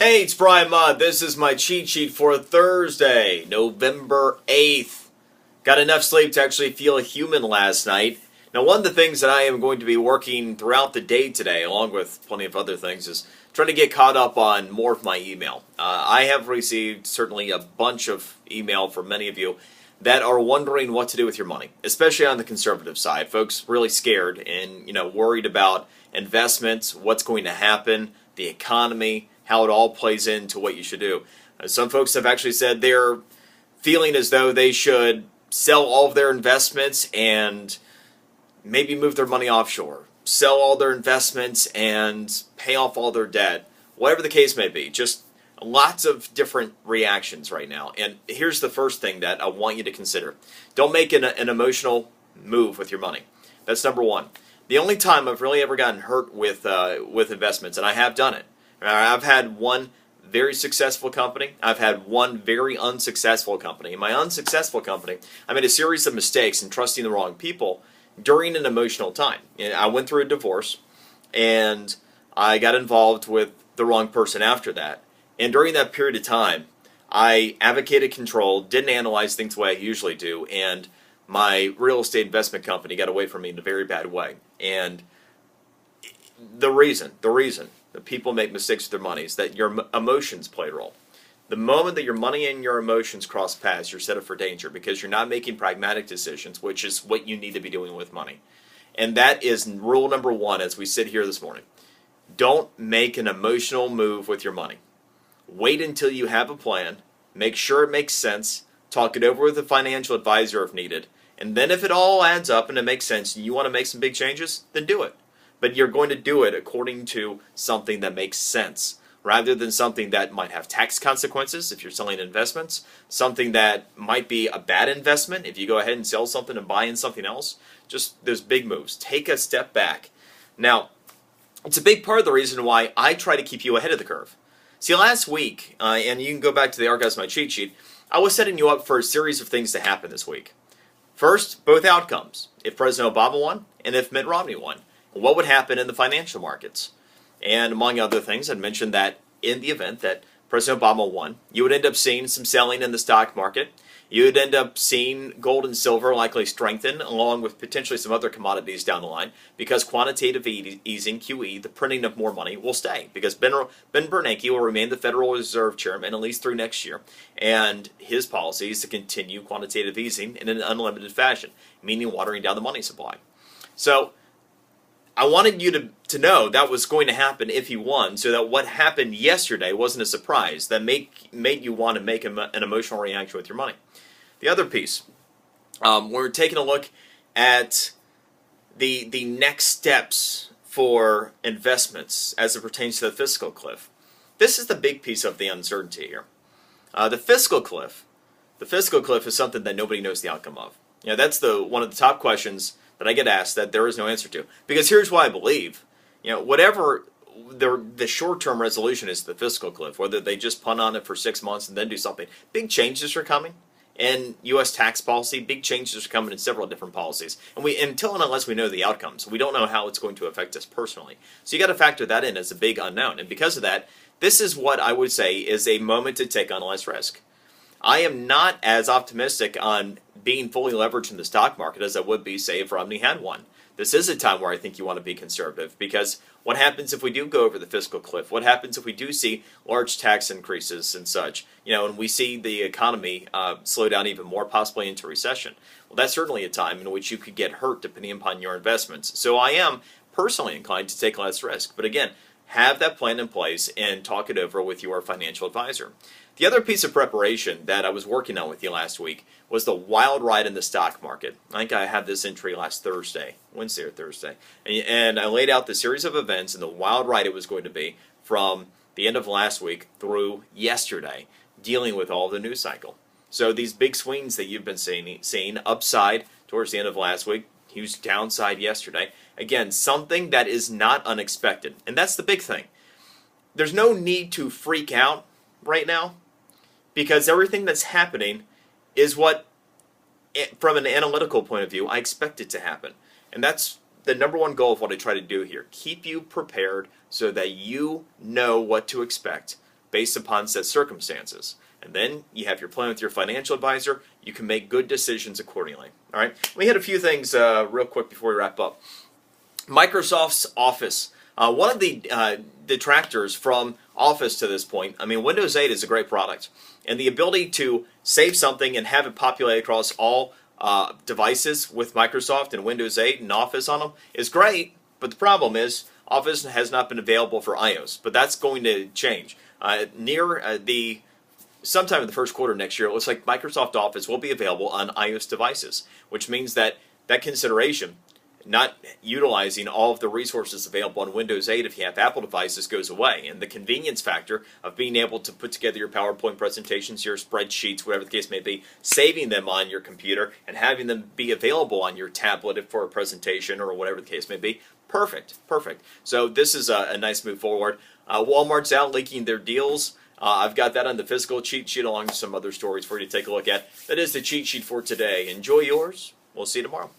Hey, it's Brian Mudd. This is my cheat sheet for Thursday, November 8th. Got enough sleep to actually feel human last night. Now, one of the things that I am going to be working throughout the day today, along with plenty of other things, is trying to get caught up on more of my email. I have received certainly a bunch of email from many of you that are wondering what to do with your money, especially on the conservative side. Folks really scared and worried about investments, what's going to happen, the economy, how it all plays into what you should do. Some folks have actually said they're feeling as though they should sell all of their investments and maybe move their money offshore, sell all their investments and pay off all their debt, whatever the case may be. Just lots of different reactions right now. And here's the first thing that I want you to consider. Don't make an emotional move with your money. That's number one. The only time I've really ever gotten hurt with investments, and I have done it, I've had one very successful company. I've had one very unsuccessful company. In my unsuccessful company, I made a series of mistakes in trusting the wrong people during an emotional time. I went through a divorce, and I got involved with the wrong person after that. And during that period of time, I advocated control, didn't analyze things the way I usually do, and my real estate investment company got away from me in a very bad way. And the reason that people make mistakes with their money is that your emotions play a role. The moment that your money and your emotions cross paths, you're set up for danger because you're not making pragmatic decisions, which is what you need to be doing with money. And that is rule number one as we sit here this morning. Don't make an emotional move with your money. Wait until you have a plan. Make sure it makes sense. Talk it over with a financial advisor if needed. And then if it all adds up and it makes sense and you want to make some big changes, then do it. But you're going to do it according to something that makes sense, rather than something that might have tax consequences if you're selling investments, something that might be a bad investment if you go ahead and sell something and buy in something else. Just those big moves. Take a step back. Now, it's a big part of the reason why I try to keep you ahead of the curve. See, last week, and you can go back to the archives of my cheat sheet, I was setting you up for a series of things to happen this week. First, both outcomes. If President Obama won and if Mitt Romney won. What would happen in the financial markets? And among other things, I'd mentioned that in the event that President Obama won, you would end up seeing some selling in the stock market. You would end up seeing gold and silver likely strengthen, along with potentially some other commodities down the line, because quantitative easing, QE, the printing of more money, will stay, because Ben Bernanke will remain the Federal Reserve Chairman at least through next year, and his policy is to continue quantitative easing in an unlimited fashion, meaning watering down the money supply. So I wanted you to know that was going to happen if he won, so that what happened yesterday wasn't a surprise that made you want to make an emotional reaction with your money. The other piece, we're taking a look at the next steps for investments as it pertains to the fiscal cliff. This is the big piece of the uncertainty here. The fiscal cliff is something that nobody knows the outcome of. That's one of the top questions that I get asked that there is no answer to. Because here's why I believe, whatever the short-term resolution is to the fiscal cliff, whether they just punt on it for 6 months and then do something, big changes are coming in U.S. tax policy. Big changes are coming in several different policies. And until and unless we know the outcomes, we don't know how it's going to affect us personally. So you got to factor that in as a big unknown. And because of that, this is what I would say is a moment to take on less risk. I am not as optimistic on being fully leveraged in the stock market as I would be, say, if Romney had one. This is a time where I think you want to be conservative, because what happens if we do go over the fiscal cliff? What happens if we do see large tax increases and such? And we see the economy slow down even more, possibly into recession. Well, that's certainly a time in which you could get hurt depending upon your investments. So I am personally inclined to take less risk. But again, have that plan in place and talk it over with your financial advisor. The other piece of preparation that I was working on with you last week was the wild ride in the stock market. I think I had this entry last Wednesday or Thursday. And I laid out the series of events and the wild ride it was going to be from the end of last week through yesterday, dealing with all the news cycle. So these big swings that you've been seeing upside towards the end of last week, huge downside yesterday. Again, something that is not unexpected. And that's the big thing. There's no need to freak out right now, because everything that's happening is what, from an analytical point of view, I expect it to happen. And that's the number one goal of what I try to do here. Keep you prepared so that you know what to expect based upon set circumstances. And then you have your plan with your financial advisor. You can make good decisions accordingly. All right. Let me hit a few things real quick before we wrap up. Microsoft's Office. One of the detractors from Office to this point, I mean, Windows 8 is a great product. And the ability to save something and have it populate across all devices with Microsoft and Windows 8 and Office on them is great. But the problem is Office has not been available for iOS. But that's going to change. Sometime in the first quarter next year, it looks like Microsoft Office will be available on iOS devices, which means that consideration, not utilizing all of the resources available on Windows 8 if you have Apple devices, goes away. And the convenience factor of being able to put together your PowerPoint presentations, your spreadsheets, whatever the case may be, saving them on your computer and having them be available on your tablet for a presentation or whatever the case may be, perfect. So this is a nice move forward. Walmart's out leaking their deals. I've got that on the physical cheat sheet along with some other stories for you to take a look at. That is the cheat sheet for today. Enjoy yours. We'll see you tomorrow.